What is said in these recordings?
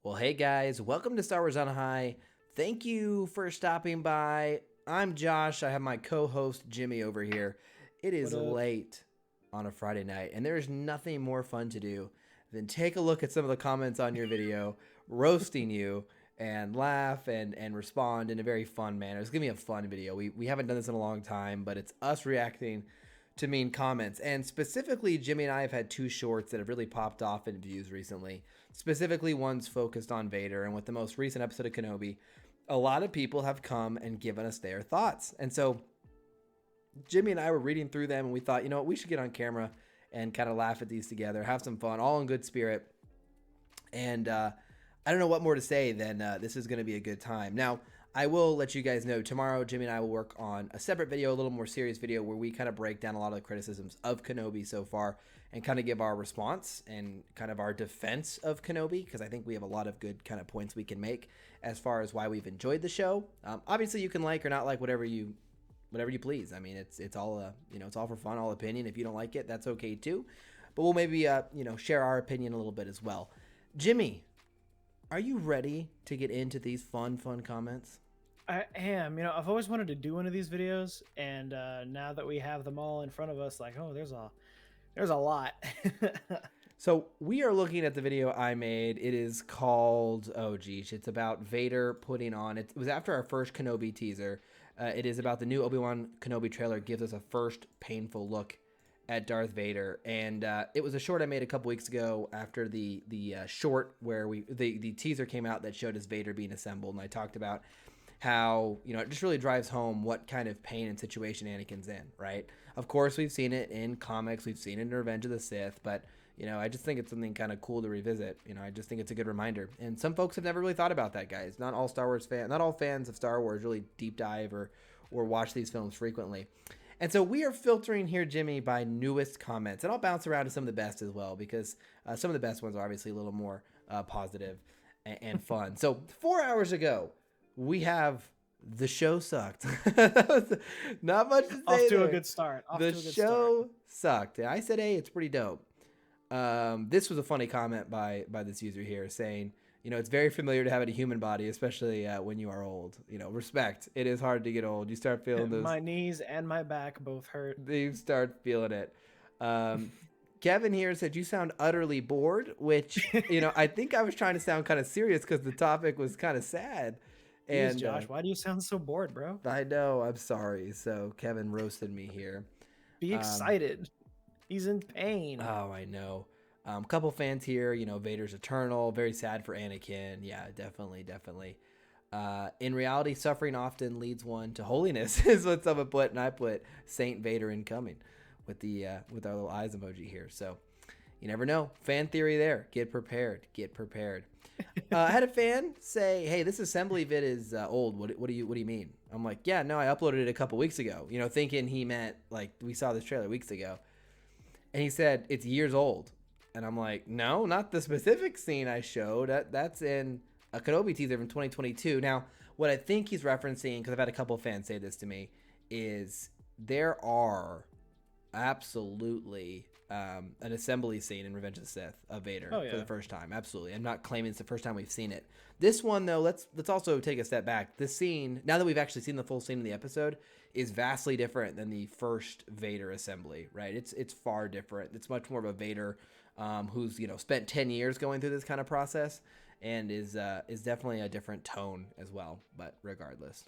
Well, hey guys, welcome to Star Wars on High. Thank you for stopping by. I'm Josh. I have my co-host Jimmy over here. It is What up? late on a Friday night, and there is nothing more fun to do than take a look at some of the comments on your video, roasting you, and laugh and respond in a very fun manner. It's gonna be a fun video. We haven't done this in a long time, but it's us reacting to mean comments. And specifically, Jimmy and I have had two shorts that have really popped off in views recently. Specifically, one's focused on Vader, and with the most recent episode of Kenobi, a lot of people have come and given us their thoughts. And so Jimmy and I were reading through them, and we thought, you know what, we should get on camera and kind of laugh at these together, have some fun, all in good spirit. And I don't know what more to say than this is going to be a good time. Now, I will let you guys know tomorrow Jimmy and I will work on a separate video, a little more serious video, where we kind of break down a lot of the criticisms of Kenobi so far and kind of give our response and kind of our defense of Kenobi, because I think we have a lot of good kind of points we can make as far as why we've enjoyed the show. Obviously, you can like or not like whatever you please. I mean, it's all it's all for fun, all opinion. If you don't like it, that's okay too. But we'll maybe share our opinion a little bit as well. Jimmy, are you ready to get into these fun comments? I am. I've always wanted to do one of these videos, and now that we have them all in front of us, like, oh, there's a lot. So we are looking at the video I made. It is called, oh geez, it's about Vader putting on, it was after our first Kenobi teaser. It is about the new Obi-Wan Kenobi trailer gives us a first painful look at Darth Vader, and it was a short I made a couple weeks ago after the short where the teaser came out that showed us Vader being assembled, and I talked about how it just really drives home what kind of pain and situation Anakin's in, right? Of course, we've seen it in comics, we've seen it in Revenge of the Sith, but I just think it's something kind of cool to revisit. I just think it's a good reminder, and some folks have never really thought about that, guys. Not all fans of Star Wars really deep dive or watch these films frequently. And so we are filtering here, Jimmy, by newest comments. And I'll bounce around to some of the best as well, because some of the best ones are obviously a little more positive and fun. So 4 hours ago, we have the show sucked. Not much to say. Off to there. a good start. The show sucked. I said, hey, it's pretty dope. This was a funny comment by this user here saying, it's very familiar to have a human body, especially when you are old. Respect. It is hard to get old. You start feeling those. My knees and my back both hurt. You start feeling it. Kevin here said, you sound utterly bored, which, I think I was trying to sound kind of serious because the topic was kind of sad. Jeez, and Josh, why do you sound so bored, bro? I know. I'm sorry. So Kevin roasted me here. Be excited. He's in pain. Oh, I know. Couple fans here, Vader's eternal, very sad for Anakin. Yeah, definitely. In reality, suffering often leads one to holiness, is what someone put, and I put Saint Vader incoming with our little eyes emoji here. So you never know. Fan theory there. Get prepared. I had a fan say, "Hey, this assembly vid is old. What do you mean?" I'm like, "Yeah, no, I uploaded it a couple weeks ago." Thinking he meant like we saw this trailer weeks ago, and he said it's years old. And I'm like, no, not the specific scene I showed. That's in a Kenobi teaser from 2022. Now, what I think he's referencing, because I've had a couple of fans say this to me, is there are absolutely an assembly scene in Revenge of the Sith of Vader for the first time. Absolutely. I'm not claiming it's the first time we've seen it. This one, though, let's also take a step back. This scene, now that we've actually seen the full scene in the episode, is vastly different than the first Vader assembly, right? It's far different. It's much more of a Vader who's spent 10 years going through this kind of process, and is definitely a different tone as well. But regardless,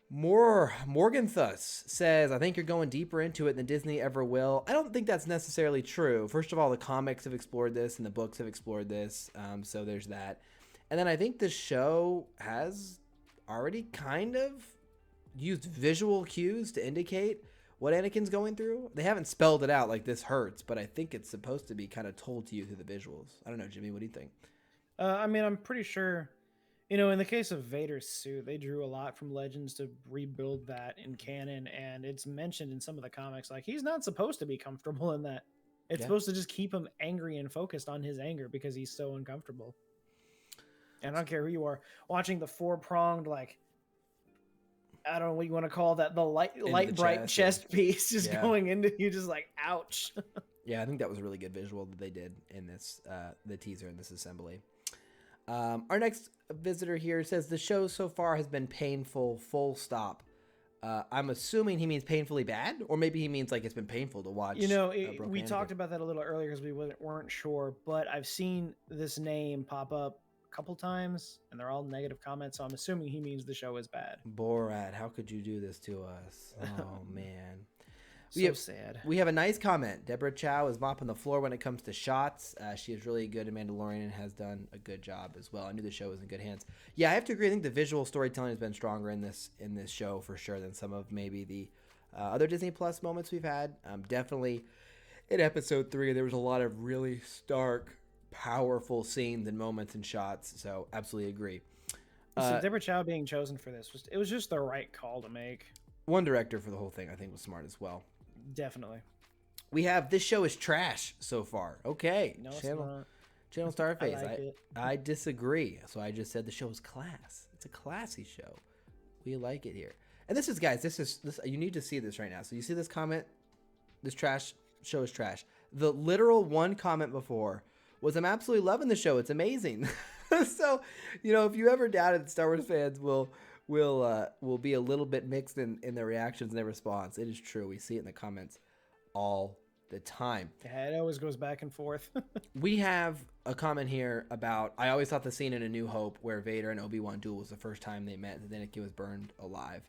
Morgan Thus says, I think you're going deeper into it than Disney ever will. I don't think that's necessarily true. First of all, the comics have explored this and the books have explored this, so there's that. And then I think the show has already kind of used visual cues to indicate what Anakin's going through. They haven't spelled it out like this hurts, but I think it's supposed to be kind of told to you through the visuals. I don't know, Jimmy, what do you think? I'm pretty sure, in the case of Vader's suit, they drew a lot from Legends to rebuild that in canon, and it's mentioned in some of the comics, like, he's not supposed to be comfortable in that. It's supposed to just keep him angry and focused on his anger because he's so uncomfortable. And I don't care who you are, watching the four-pronged, like, I don't know what you want to call that, the light bright chest piece just going into you, just like, ouch. Yeah, I think that was a really good visual that they did in this the teaser in this assembly. Our next visitor here says the show so far has been painful, full stop. I'm assuming he means painfully bad, or maybe he means like it's been painful to watch. We talked about that a little earlier because we weren't sure, but I've seen this name pop up a couple times, and they're all negative comments, so I'm assuming he means the show is bad. Borat, how could you do this to us? Oh, man. Sad. We have a nice comment. Deborah Chow is mopping the floor when it comes to shots. She is really good in Mandalorian and has done a good job as well. I knew the show was in good hands. Yeah, I have to agree. I think the visual storytelling has been stronger in this show for sure than some of maybe the other Disney Plus moments we've had. Definitely in episode 3, there was a lot of really stark, powerful scenes and moments and shots. So absolutely agree. So Deborah Chow being chosen for this was just the right call to make. One director for the whole thing, I think, was smart as well. Definitely. We have this show is trash so far. Okay, No, Channel Starface. I I disagree. So I just said the show is class. It's a classy show. We like it here. And this is, guys. This you need to see this right now. So you see this comment. This trash show is trash. The literal one comment before was, "I'm absolutely loving the show. It's amazing." So if you ever doubted that Star Wars fans will be a little bit mixed in their reactions and their response. It is true. We see it in the comments all the time. Yeah, it always goes back and forth. We have a comment here about, I always thought the scene in A New Hope where Vader and Obi-Wan duel was the first time they met and then Anakin was burned alive.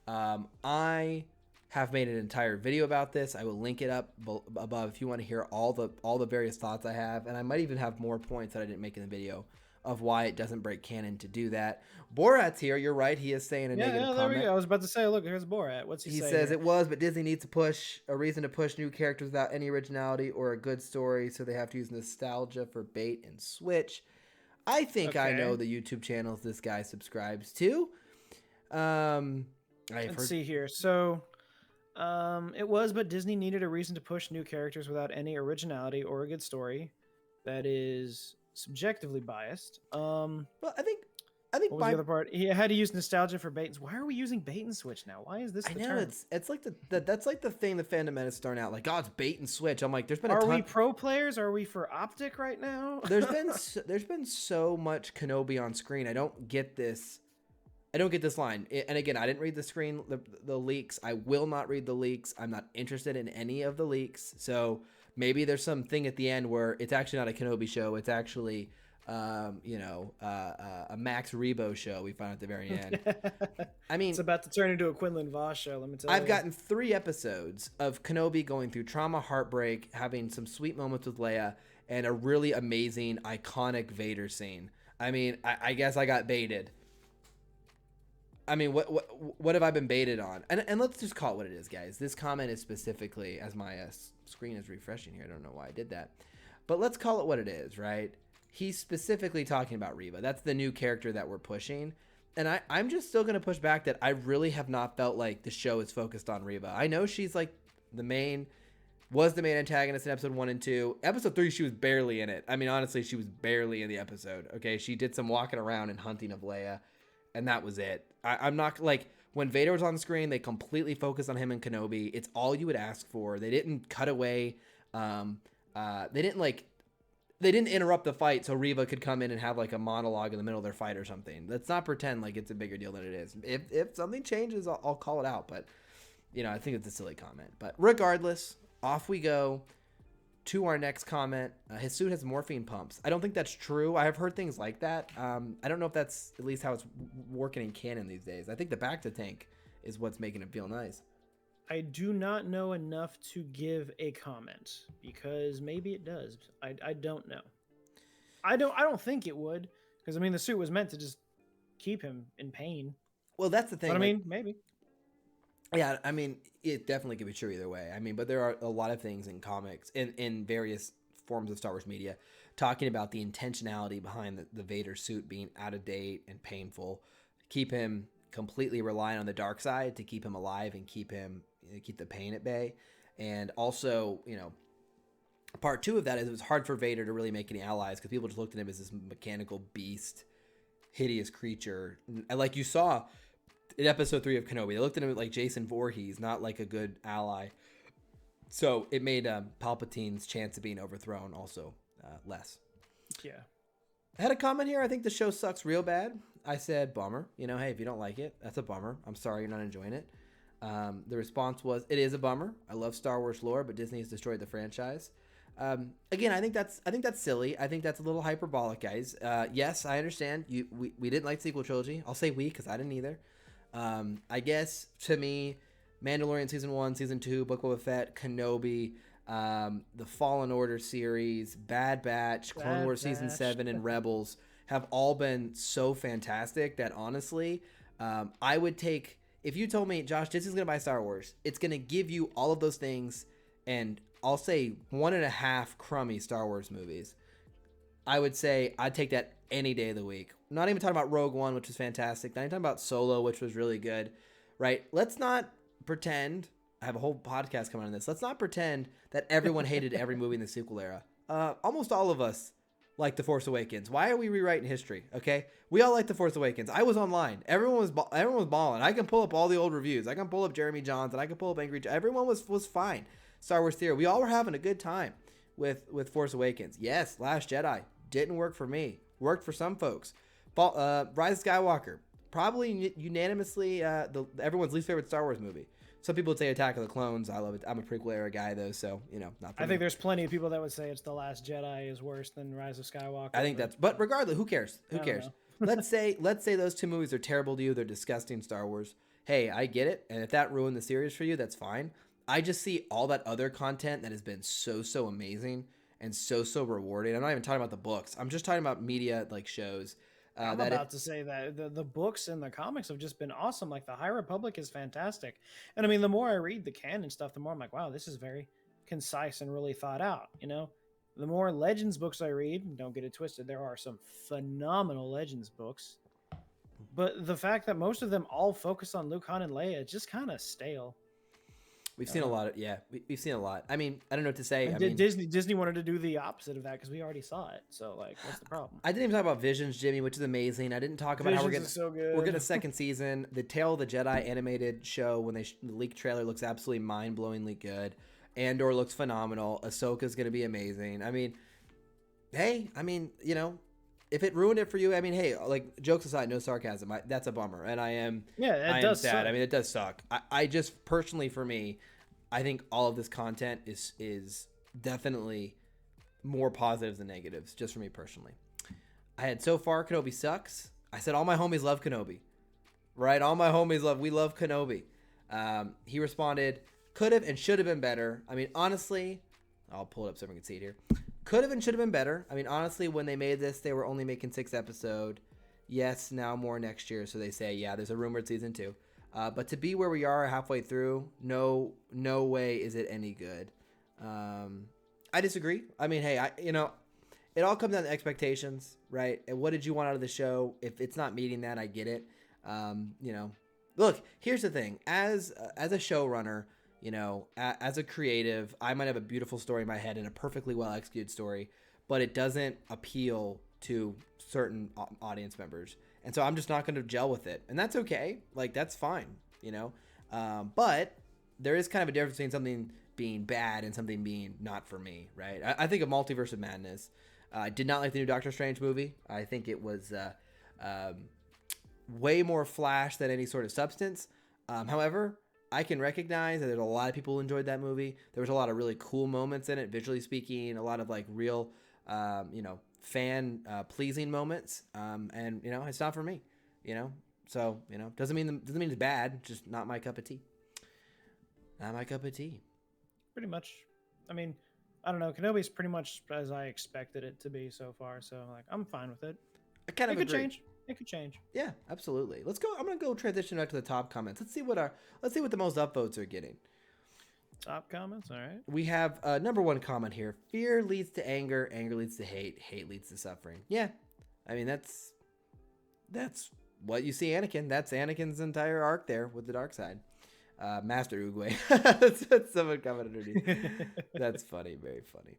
I have made an entire video about this. I will link it up above if you want to hear all the various thoughts I have, and I might even have more points that I didn't make in the video of why it doesn't break canon to do that. Borat's here. You're right. He is saying a negative comment. There we go. I was about to say, look, here's Borat. What's he saying? He says it was, but Disney needs to push a reason to push new characters without any originality or a good story, so they have to use nostalgia for bait and switch. I think I know the YouTube channels this guy subscribes to. Let's see here. So, it was, but Disney needed a reason to push new characters without any originality or a good story. That is subjectively biased. Well, I think what was the other part? He had to use nostalgia for bait. Why are we using bait and switch now? Why is this the term? It's like that's like the thing the fandom is starting out like, oh, it's bait and switch. I'm like, there's been Are we pro players? Are we for optic right now? there's been so much Kenobi on screen. I don't get this line. And again, I didn't read the leaks. I will not read the leaks. I'm not interested in any of the leaks. So maybe there's some thing at the end where it's actually not a Kenobi show. It's actually, a Max Rebo show we find at the very end. I mean, it's about to turn into a Quinlan Vos show, let me tell you. I've gotten 3 episodes of Kenobi going through trauma, heartbreak, having some sweet moments with Leia, and a really amazing, iconic Vader scene. I mean, I guess I got baited. I mean, what have I been baited on? And let's just call it what it is, guys. This comment is specifically, as my screen is refreshing here. I don't know why I did that. But let's call it what it is, right? He's specifically talking about Reba. That's the new character that we're pushing. And I'm just still going to push back that I really have not felt like the show is focused on Reba. I know she's like the main antagonist in episode 1 and 2. Episode 3, she was barely in it. I mean, honestly, she was barely in the episode. Okay, she did some walking around and hunting of Leia, and that was it. I'm not like, when Vader was on the screen, they completely focused on him and Kenobi. It's all you would ask for. They didn't cut away. They didn't interrupt the fight so Reba could come in and have like a monologue in the middle of their fight or something. Let's not pretend like it's a bigger deal than it is. If something changes, I'll call it out. But, I think it's a silly comment. But regardless, off we go to our next comment. His suit has morphine pumps. I don't think that's true. I have heard things like that. I don't know if that's at least how it's working in canon these days. I think the back to tank is what's making it feel nice. I do not know enough to give a comment because maybe it does. I don't know. I don't think it would, because I mean the suit was meant to just keep him in pain. Well, that's the thing. But I mean, maybe. Yeah, I mean, it definitely could be true either way. I mean, but there are a lot of things in comics, in various forms of Star Wars media, talking about the intentionality behind the Vader suit being out of date and painful, keep him completely reliant on the dark side to keep him alive and keep the pain at bay. And also, part 2 of that is it was hard for Vader to really make any allies because people just looked at him as this mechanical beast, hideous creature. And like you saw in episode 3 of Kenobi, they looked at him like Jason Voorhees, not like a good ally. So it made Palpatine's chance of being overthrown also less. Yeah. I had a comment here. I think the show sucks real bad. I said, bummer. You know, hey, if you don't like it, that's a bummer. I'm sorry you're not enjoying it. The response was, it is a bummer. I love Star Wars lore, but Disney has destroyed the franchise. Again, I think that's silly. I think that's a little hyperbolic, guys. Yes, I understand. We didn't like the sequel trilogy. I'll say we because I didn't either. I guess to me, Mandalorian season 1, season 2, Book of Boba Fett, Kenobi, the Fallen Order series, Bad Batch, Clone Wars season 7, and Rebels have all been so fantastic that honestly, I would take, if you told me, Josh, Disney's gonna buy Star Wars, it's gonna give you all of those things, and I'll say 1.5 crummy Star Wars movies. I would say I'd take that any day of the week. Not even talking about Rogue One, which was fantastic. Not even talking about Solo, which was really good. Right? Let's not pretend. I have a whole podcast coming on this. Let's not pretend that everyone hated every movie in the sequel era. Almost all of us like The Force Awakens. Why are we rewriting history? Okay, we all like The Force Awakens. I was online. Everyone was balling. I can pull up all the old reviews. I can pull up Jeremy Johns and I can pull up Angry. Everyone was fine. Star Wars theory. We all were having a good time with Force Awakens. Yes, Last Jedi didn't work for me. Worked for some folks. Rise of Skywalker, probably unanimously everyone's least favorite Star Wars movie. Some people would say Attack of the Clones. I love it. I'm a prequel era guy though, so not for me. I think there's plenty of people that would say it's The Last Jedi is worse than Rise of Skywalker. I think but regardless, who cares? Who cares? let's say those two movies are terrible to you. They're disgusting Star Wars. Hey, I get it, and if that ruined the series for you, that's fine. I just see all that other content that has been so amazing and so rewarding. I'm not even talking about the books. I'm just talking about media like shows. I'm about to say that the books and the comics have just been awesome. Like the High Republic is fantastic. And I mean, the more I read the canon stuff, the more I'm like, wow, this is very concise and really thought out. The more Legends books I read, don't get it twisted, there are some phenomenal Legends books. But the fact that most of them all focus on Luke, Han, and Leia, it's just kind of stale. We've seen a lot of we've seen a lot. I mean, I don't know what to say. Disney wanted to do the opposite of that because we already saw it. So like, what's the problem? I didn't even talk about Visions, Jimmy, which is amazing. I didn't talk about how we're getting a second season. The Tale of the Jedi animated show, when the leaked trailer, looks absolutely mind-blowingly good. Andor looks phenomenal. Ahsoka's going to be amazing. I mean, hey, if it ruined it for you, I mean, hey, like, jokes aside, no sarcasm. That's a bummer, and I am sad. Suck. I mean, it does suck. I just personally, for me, I think all of this content is definitely more positives than negatives, just for me personally. I had so far Kenobi sucks. I said all my homies love Kenobi, right? All my homies we love Kenobi. He responded, could have and should have been better. I mean, honestly, I'll pull it up so everyone can see it here. Could have and should have been better. I mean, honestly, when they made this, they were only making 6 episodes. Yes, now more next year. So they say, yeah, there's a rumored season 2. But to be where we are halfway through, no way is it any good. I disagree. I mean, hey, it all comes down to expectations, right? And what did you want out of the show? If it's not meeting that, I get it. Look, here's the thing. As a showrunner, as a creative, I might have a beautiful story in my head and a perfectly well executed story, but it doesn't appeal to certain audience members. And so I'm just not going to gel with it. And that's okay. Like, that's fine, but there is kind of a difference between something being bad and something being not for me, right? I think of Multiverse of Madness. I did not like the new Doctor Strange movie. I think it was way more flash than any sort of substance. However, I can recognize that there's a lot of people who enjoyed that movie. There was a lot of really cool moments in it, visually speaking, a lot of like real, fan pleasing moments. And it's not for me, so, doesn't mean it's bad. Just not my cup of tea. Not my cup of tea. Pretty much. I mean, I don't know. Kenobi's pretty much as I expected it to be so far. So like, I'm fine with it. I kind of agree. It could change. Yeah, absolutely. Let's go. I'm gonna go transition back to the top comments. Let's see what the most upvotes are getting. Top comments, all right. We have number 1 comment here. Fear leads to anger. Anger leads to hate. Hate leads to suffering. Yeah, I mean that's what you see Anakin. That's Anakin's entire arc there with the dark side. Master Oogway. That's someone commented underneath. That's funny. Very funny.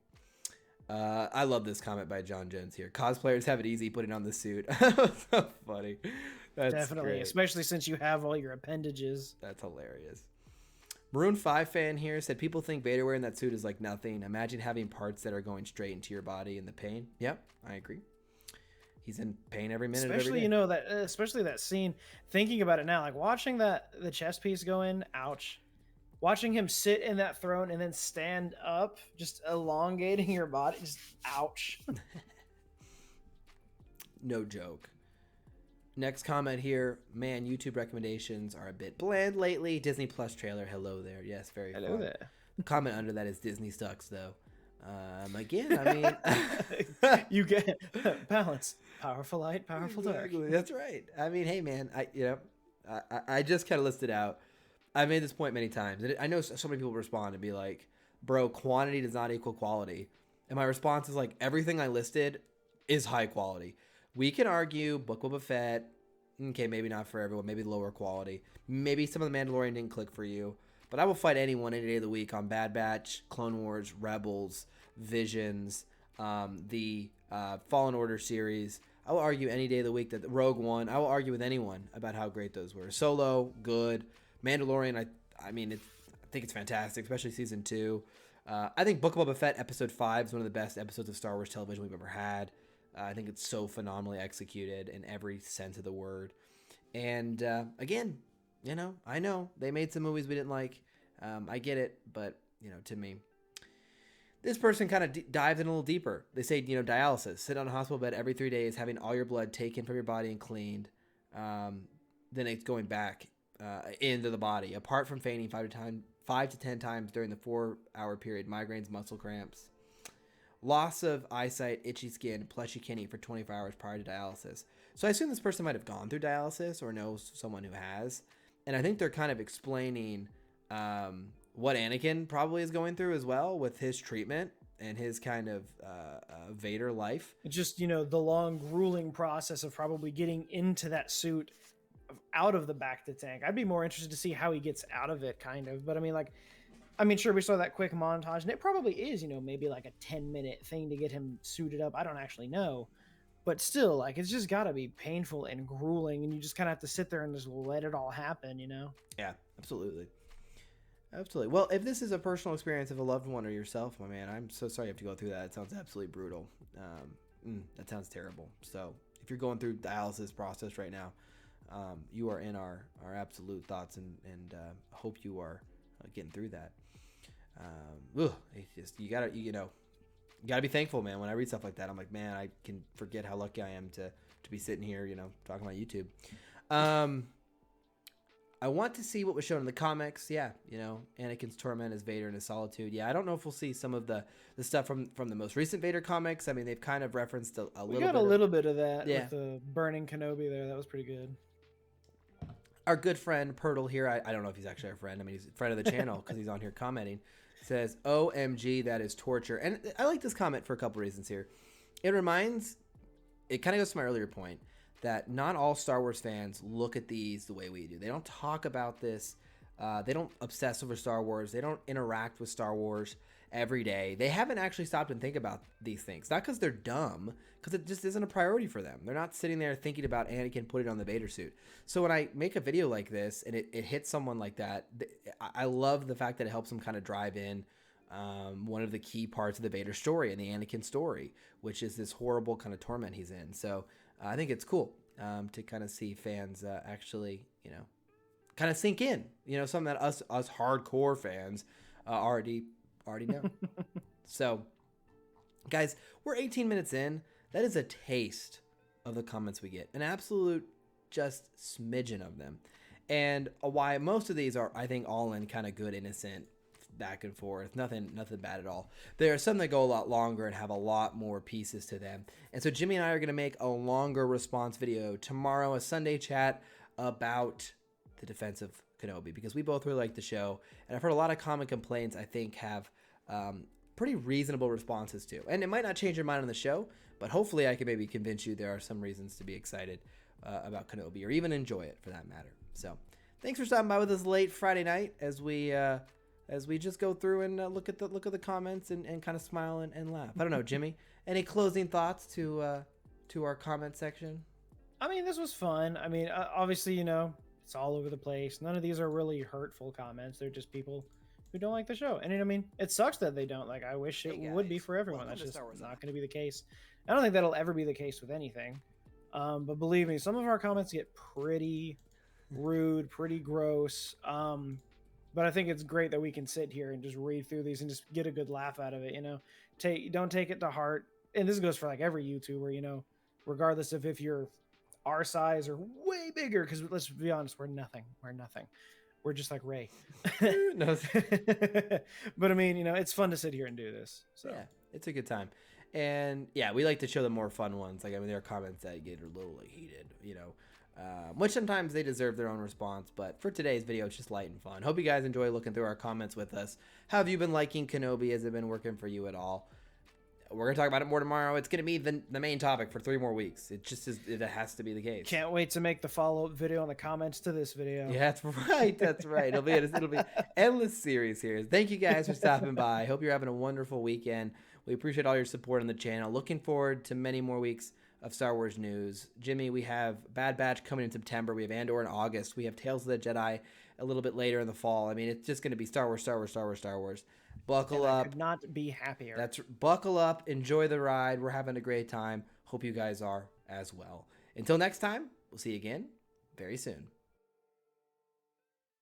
I love this comment by John Jones here. Cosplayers have it easy putting on the suit. So funny. That's definitely great. Especially since you have all your appendages. That's hilarious. Maroon 5 fan here said people think Vader wearing that suit is like nothing. Imagine having parts that are going straight into your body and the pain. Yep, I agree. he's in pain every minute of Especially, every day. that especially that scene, thinking about it now, like watching the chess piece go in, ouch. Watching him sit in that throne and then stand up, just elongating your body, just ouch. No joke. Next comment here, man, YouTube recommendations are a bit bland lately. Disney Plus trailer, hello there. Yes, very Hello fun. there. Comment under that is Disney sucks though. Again, I mean, you get balance, powerful light, powerful dark. exactly, that's right. I mean, hey man, I just kind of listed out. I made this point many times. I know so many people respond and be like, "Bro, quantity does not equal quality," and my response is like, everything I listed is high quality. We can argue Book of Boba Fett. Okay, maybe not for everyone. Maybe lower quality. Maybe some of the Mandalorian didn't click for you. But I will fight anyone any day of the week on Bad Batch, Clone Wars, Rebels, Visions, the Fallen Order series. I will argue any day of the week that Rogue One. I will argue with anyone about how great those were. Solo, good. Mandalorian, I think it's fantastic, especially season 2. I think Book of Boba Fett episode 5 is one of the best episodes of Star Wars television we've ever had. I think it's so phenomenally executed in every sense of the word. And again, I know they made some movies we didn't like. I get it, but to me, this person kind of dives in a little deeper. They say, dialysis, sit on a hospital bed every 3 days, having all your blood taken from your body and cleaned. Then it's going back into the body. Apart from fainting 5 to 10 times during the 4-hour period, migraines, muscle cramps. Loss of eyesight, itchy skin, plus you can't eat for 24 hours prior to dialysis. So I assume this person might have gone through dialysis or knows someone who has. And I think they're kind of explaining what Anakin probably is going through as well with his treatment and his kind of Vader life. Just, the long, grueling process of probably getting into that suit out of the bacta tank. I'd be more interested to see how he gets out of it, kind of. But sure, we saw that quick montage, and it probably is, maybe like a 10-minute thing to get him suited up. I don't actually know. But still, it's just got to be painful and grueling, and you just kind of have to sit there and just let it all happen, Yeah, absolutely. Absolutely. Well, if this is a personal experience of a loved one or yourself, my man, I'm so sorry you have to go through that. It sounds absolutely brutal. That sounds terrible. So if you're going through dialysis process right now, you are in our absolute thoughts and hope you are getting through that. You gotta be thankful, man. When I read stuff like that, I'm like, man, I can forget how lucky I am to be sitting here, talking about YouTube. I want to see what was shown in the comics. Yeah, Anakin's torment as Vader and his solitude. Yeah, I don't know if we'll see some of the stuff from the most recent Vader comics. I mean, they've kind of referenced a little bit. We got a little bit of that with the burning Kenobi there. That was pretty good. Our good friend Pirtle here, I don't know if he's actually our friend. I mean, he's a friend of the channel because he's on here commenting. Says, OMG, that is torture. And I like this comment for a couple reasons here. It kind of goes to my earlier point that not all Star Wars fans look at these the way we do. They don't talk about this. They don't obsess over Star Wars. They don't interact with Star Wars every day. They haven't actually stopped and think about these things. Not because they're dumb, because it just isn't a priority for them. They're not sitting there thinking about Anakin putting on the Vader suit. So when I make a video like this and it hits someone like that, I love the fact that it helps them kind of drive in one of the key parts of the Vader story and the Anakin story, which is this horrible kind of torment he's in. So I think it's cool to kind of see fans actually, kind of sink in, something that us hardcore fans already know. So guys, we're 18 minutes in. That is a taste of the comments we get, an absolute just smidgen of them. And why most of these are, I think, all in kind of good, innocent back and forth, nothing bad at all. There are some that go a lot longer and have a lot more pieces to them. And so Jimmy and I are going to make a longer response video tomorrow, a Sunday chat about the defense of Kenobi, because we both really like the show, and I've heard a lot of common complaints I think have pretty reasonable responses to. And it might not change your mind on the show, but hopefully I can maybe convince you there are some reasons to be excited about Kenobi, or even enjoy it for that matter. So thanks for stopping by with us late Friday night as we just go through and look at the comments and kind of smile and laugh. I don't know, Jimmy, any closing thoughts to our comment section? I mean, this was fun. I mean, obviously, it's all over the place. None of these are really hurtful comments. They're just people who don't like the show. And I mean, it sucks that they don't. Like, I wish it would be for everyone. That's just not going to be the case. I don't think that'll ever be the case with anything. But believe me, some of our comments get pretty rude, pretty gross. But I think it's great that we can sit here and just read through these and just get a good laugh out of it. Don't take it to heart. And this goes for like every YouTuber, regardless of if you're our size or way bigger. Because let's be honest, we're nothing. We're just like Ray. No. But I mean, it's fun to sit here and do this. So yeah, it's a good time. And yeah, we like to show the more fun ones. Like, I mean, there are comments that get a little heated, which sometimes they deserve their own response. But for today's video, it's just light and fun. Hope you guys enjoy looking through our comments with us. How have you been liking Kenobi? Has it been working for you at all? We're going to talk about it more tomorrow. It's going to be the main topic for 3 more weeks. It just is, it has to be the case. Can't wait to make the follow-up video on the comments to this video. Yeah, that's right. That's right. It'll be endless series here. Thank you guys for stopping by. Hope you're having a wonderful weekend. We appreciate all your support on the channel. Looking forward to many more weeks of Star Wars news. Jimmy, we have Bad Batch coming in September. We have Andor in August. We have Tales of the Jedi a little bit later in the fall. I mean, it's just going to be Star Wars, Star Wars, Star Wars, Star Wars. Buckle up. I could not be happier. Buckle up. Enjoy the ride. We're having a great time. Hope you guys are as well. Until next time, we'll see you again very soon.